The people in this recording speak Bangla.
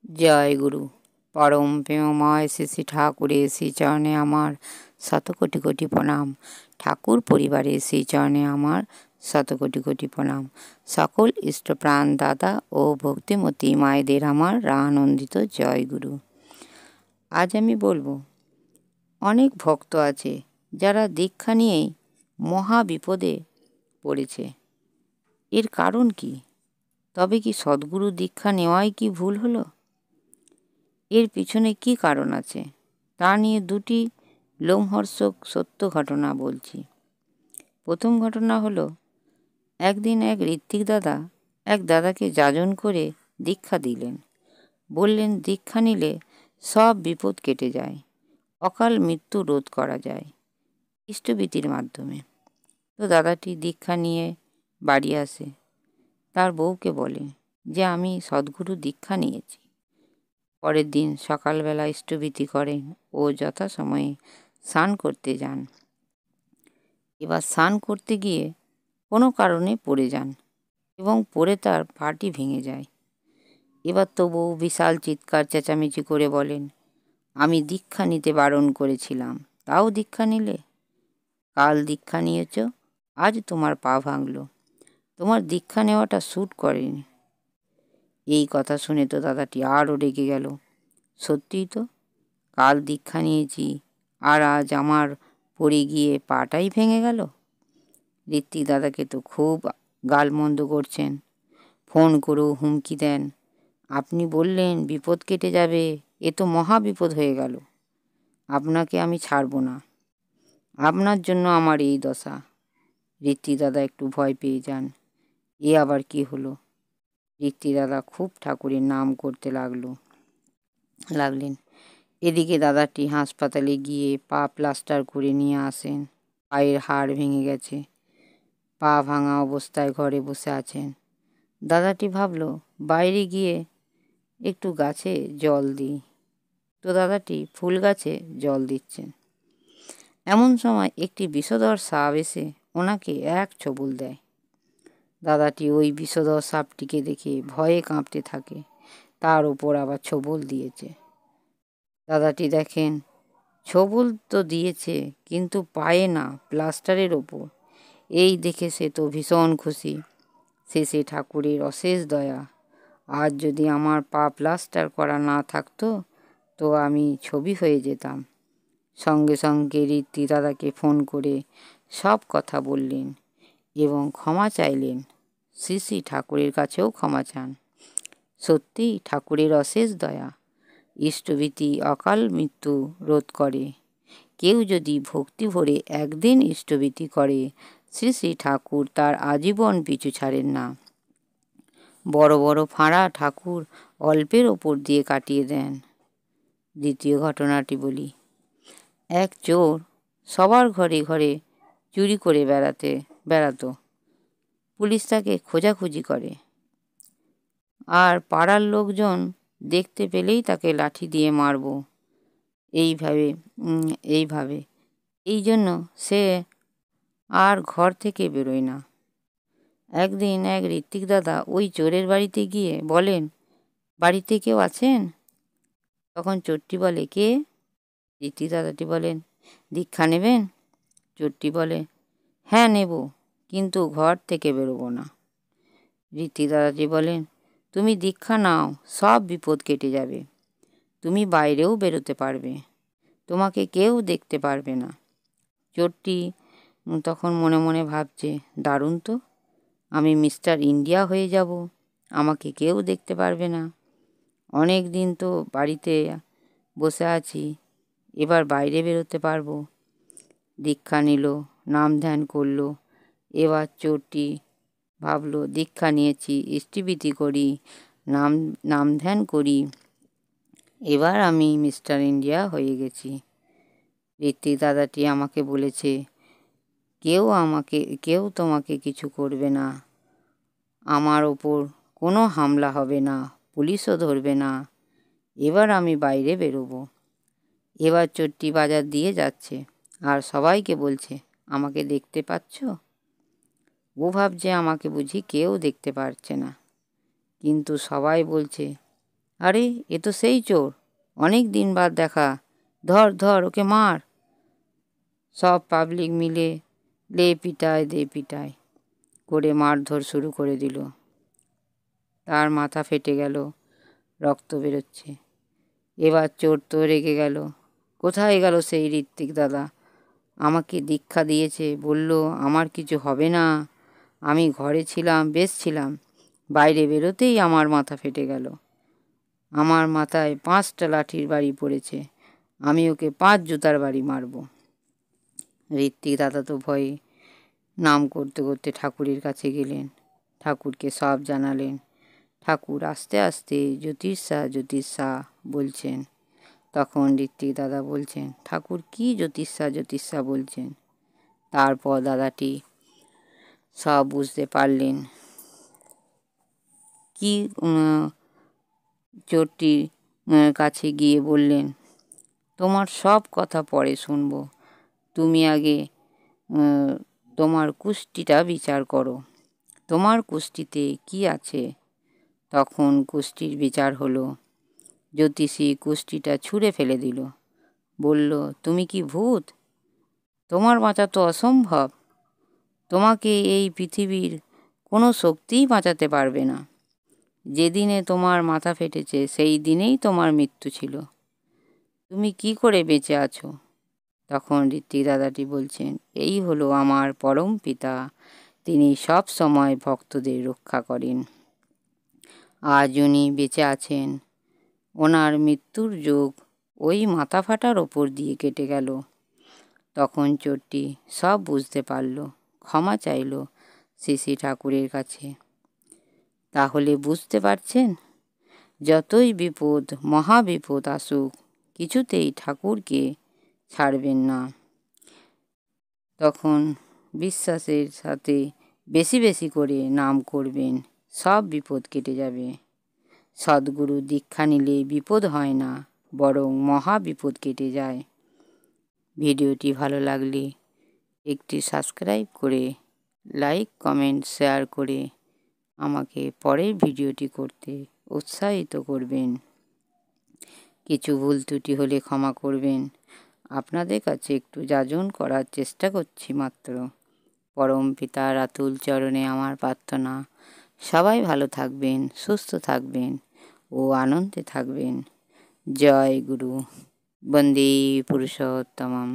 জয় গুরু। পরম প্রেমময় শ্রী শ্রী ঠাকুরের শ্রীচরণে আমার শত কোটি কোটি প্রণাম। ঠাকুর পরিবারের শ্রীচরণে আমার শত কোটি কোটি প্রণাম। সকল ইষ্টপ্রাণ দাদা ও ভক্তিমতী মায়েদের আমার রানন্দিত জয় গুরু। আজ আমি বলবো, অনেক ভক্ত আছে যারা দীক্ষা নিয়েই মহা বিপদে পড়েছে। এর কারণ কি? তবে কি সদ্গুরু দীক্ষা নেওয়াই কি ভুল হলো? এর পিছনে কি কারণ আছে তা নিয়ে দুটি লোমহর্ষক সত্য ঘটনা বলছি। প্রথম ঘটনা হলো, একদিন এক ঋত্বিক দাদা এক দাদাকে যাজন করে দীক্ষা দিলেন। বললেন, দীক্ষা নিলে সব বিপদ কেটে যায়, অকাল মৃত্যু রোধ করা যায় ইষ্টভীতির মাধ্যমে। তো দাদাটি দীক্ষা নিয়ে বাড়ি আসে। তার বউকে বলে যে আমি সদ্গুরু দীক্ষা নিয়েছি। পরের দিন সকালবেলা ইষ্টভীতি করেন ও যথাসময়ে স্নান করতে যান। এবার স্নান করতে গিয়ে কোনো কারণে পড়ে যান এবং পড়ে তার পাটি ভেঙে যায়। এবার তো বউ বিশাল চিৎকার চেঁচামেচি করে বলেন, আমি দীক্ষা নিতে বারণ করেছিলাম, তাও দীক্ষা নিলে? কাল দীক্ষা নিয়েছ, আজ তোমার পা ভাঙল, তোমার দীক্ষা নেওয়াটা স্যুট করেনি। এই কথা শুনে তো দাদাটি আরও রেগে গেল। সত্যিই তো, কাল দীক্ষা নিয়েছি আর আজ আমার পড়ে গিয়ে পাটাই ভেঙে গেল। ঋত্বিক দাদাকে তো খুব গালমন্দ করছেন, ফোন করেও হুমকি দেন। আপনি বললেন বিপদ কেটে যাবে, এ তো মহা বিপদ হয়ে গেল। আপনাকে আমি ছাড়ব না, আপনার জন্য আমার এই দশা। ঋত্বিক দাদা একটু ভয় পেয়ে যান। এ আবার কি হলো? ঋত্বিক দাদা খুব ঠাকুরের নাম করতে লাগলেন। এদিকে দাদাটি হাসপাতালে গিয়ে পা প্লাস্টার করে নিয়ে আসেন। পায়ের হাড় ভেঙে গেছে, পা ভাঙা অবস্থায় ঘরে বসে আছেন। দাদাটি ভাবল বাইরে গিয়ে একটু গাছে জল দিই। তো দাদাটি ফুল গাছে জল দিচ্ছেন। এমন সময় একটি বিষধর সাপ এসে ওনাকে এক ছোবল দেয়। দাদাটি ওই বিষধর সাপটিকে দেখে ভয়ে কাঁপতে থাকে। তার ওপর আবার ছোবল দিয়েছে। দাদাটি দেখেন ছোবল তো দিয়েছে, কিন্তু পায়ে না, প্লাস্টারের ওপর। এই দেখে সে তো ভীষণ খুশি। শেষে ঠাকুরের অশেষ দয়া। আজ যদি আমার পা প্লাস্টার করা না থাকতো তো আমি ছবি হয়ে যেতাম। সঙ্গে সঙ্গে ঋত্বিক দাদাকে ফোন করে সব কথা বললেন এবং ক্ষমা চাইলেন। শ্রী শ্রী ঠাকুরের কাছেও ক্ষমা চান। সত্যিই ঠাকুরের অশেষ দয়া। ইষ্টভীতি অকাল মৃত্যু রোধ করে। কেউ যদি ভক্তি ভরে একদিন ইষ্টভীতি করে, শ্রী শ্রী ঠাকুর তার আজীবন পিছু ছাড়েন না। বড় বড় ফাঁড়া ঠাকুর অল্পের ওপর দিয়ে কাটিয়ে দেন। দ্বিতীয় ঘটনাটি বলি। এক চোর সবার ঘরে ঘরে চুরি করে বেড়াতো। পুলিশ তাকে খোঁজাখুঁজি করে, আর পাড়ার লোকজন দেখতে পেলেই তাকে লাঠি দিয়ে মারব এইভাবে এই জন্য সে আর ঘর থেকে বেরোয় না। একদিন এক ঋত্বিক দাদা ওই চোরের বাড়িতে গিয়ে বলেন, বাড়িতে কেউ আছেন? তখন চোরটি বলে, কে? ঋত্বিক দাদাটি বলেন, দীক্ষা নেবেন? চোরটি বলে, হ্যাঁ নেব, কিন্তু ঘর থেকে বেরোবো না। ঋত্বিক দাদাজি বলেন, তুমি দীক্ষা নাও, সব বিপদ কেটে যাবে। তুমি বাইরেও বেরোতে পারবে, তোমাকে কেউ দেখতে পারবে না। চোরটি তখন মনে মনে ভাবছে, দারুণ তো, আমি মিস্টার ইন্ডিয়া হয়ে যাব, আমাকে কেউ দেখতে পারবে না। অনেক দিন তো বাড়িতে বসে আছি, এবার বাইরে বেরোতে পারবো। দীক্ষা নিল, নাম ধ্যান করলো। এবার চোরটি ভাবলো, দীক্ষা নিয়েছি, ইষ্টভীতি করি, নাম ধ্যান করি, এবার আমি মিস্টার ইন্ডিয়া হয়ে গেছি। ঋত্বিক দাদাটি আমাকে বলেছে, কেউ তোমাকে কিছু করবে না, আমার ওপর কোনো হামলা হবে না, পুলিশও ধরবে না, এবার আমি বাইরে বেরোবো। এবার চোরটি বাজার দিয়ে যাচ্ছে আর সবাইকে বলছে, আমাকে দেখতে পাচ্ছ? ও ভাবছে আমাকে বুঝি কেউ দেখতে পারছে না, কিন্তু সবাই বলছে আরে, এ তো সেই চোর, অনেক দিন বাদ দেখা, ধর ধর ওকে মার। সব পাবলিক মিলে লে পিটায় দে পিটায় করে মারধর শুরু করে দিল। তার মাথা ফেটে গেল, রক্ত বেরোচ্ছে। এবার চোর তো রেগে গেল। কোথায় গেল সেই ঋত্বিক দাদা? আমাকে দীক্ষা দিয়েছে, বলল আমার কিছু হবে না। আমি ঘরে ছিলাম, বেশ ছিলাম, বাইরে বেরোতেই আমার মাথা ফেটে গেল। আমার মাথায় 5টা লাঠির বাড়ি পড়েছে, আমি ওকে 5 জুতার বাড়ি মারব। ঋত্বিক দাদা তো ভয়ে নাম করতে করতে ঠাকুরের কাছে গেলেন, ঠাকুরকে সব জানালেন। ঠাকুর আস্তে আস্তে জ্যোতিষা জ্যোতিষা বলছেন। তখন ঋত্বিক দাদা বলছেন, ঠাকুর কি জ্যোতিষা জ্যোতিষা বলছেন? তারপর দাদাটি সব বুঝতে পারলেন। কি চোরটির কাছে গিয়ে বললেন, তোমার সব কথা পরে শুনব, তুমি আগে তোমার কুষ্টিটা বিচার করো, তোমার কুষ্টিতে কি আছে? তখন কুষ্টির বিচার হলো। জ্যোতিষী কুষ্টিটা ছুঁড়ে ফেলে দিল, বলল, তুমি কি ভূত? তোমার বাঁচা তো অসম্ভব, তোমাকে এই পৃথিবীর কোনো শক্তিই বাঁচাতে পারবে না। যেদিনে তোমার মাথা ফেটেছে সেই দিনেই তোমার মৃত্যু ছিল, তুমি কি করে বেঁচে আছো? তখন ঋত্বিক দাদাটি বলছেন, এই হলো আমার পরম পিতা, তিনি সব সময় ভক্তদের রক্ষা করেন। আজ উনি বেঁচে আছেন, ওনার মৃত্যুর যোগ ওই মাথা ফাটার ওপর দিয়ে কেটে গেল। তখন চোরটি সব বুঝতে পারল, ক্ষমা চাইল শ্রী ঠাকুরের কাছে। তাহলে বুঝতে পারছেন, যতই বিপদ মহাবিপদ আসুক, কিছুতেই ঠাকুরকে ছাড়বেন না। তখন বিশ্বাসের সাথে বেশি বেশি করে নাম করবেন, সব বিপদ কেটে যাবে। সদ্গুরু দীক্ষা নিলে বিপদ হয় না, বরং মহা বিপদ কেটে যায়। ভিডিওটি ভালো লাগলে একটি সাবস্ক্রাইব করে, লাইক কমেন্ট শেয়ার করে আমাকে পরের ভিডিওটি করতে উৎসাহিত করবেন। কিছু ভুল ত্রুটি হলে ক্ষমা করবেন। আপনাদের কাছে একটু যাজন করার চেষ্টা করছি মাত্র। পরম পিতার আতুল চরণে আমার প্রার্থনা, সবাই ভালো থাকবেন, সুস্থ থাকবেন ও আনন্দে থাকবেন। জয় গুরু। বন্দে পুরুষোত্তমম।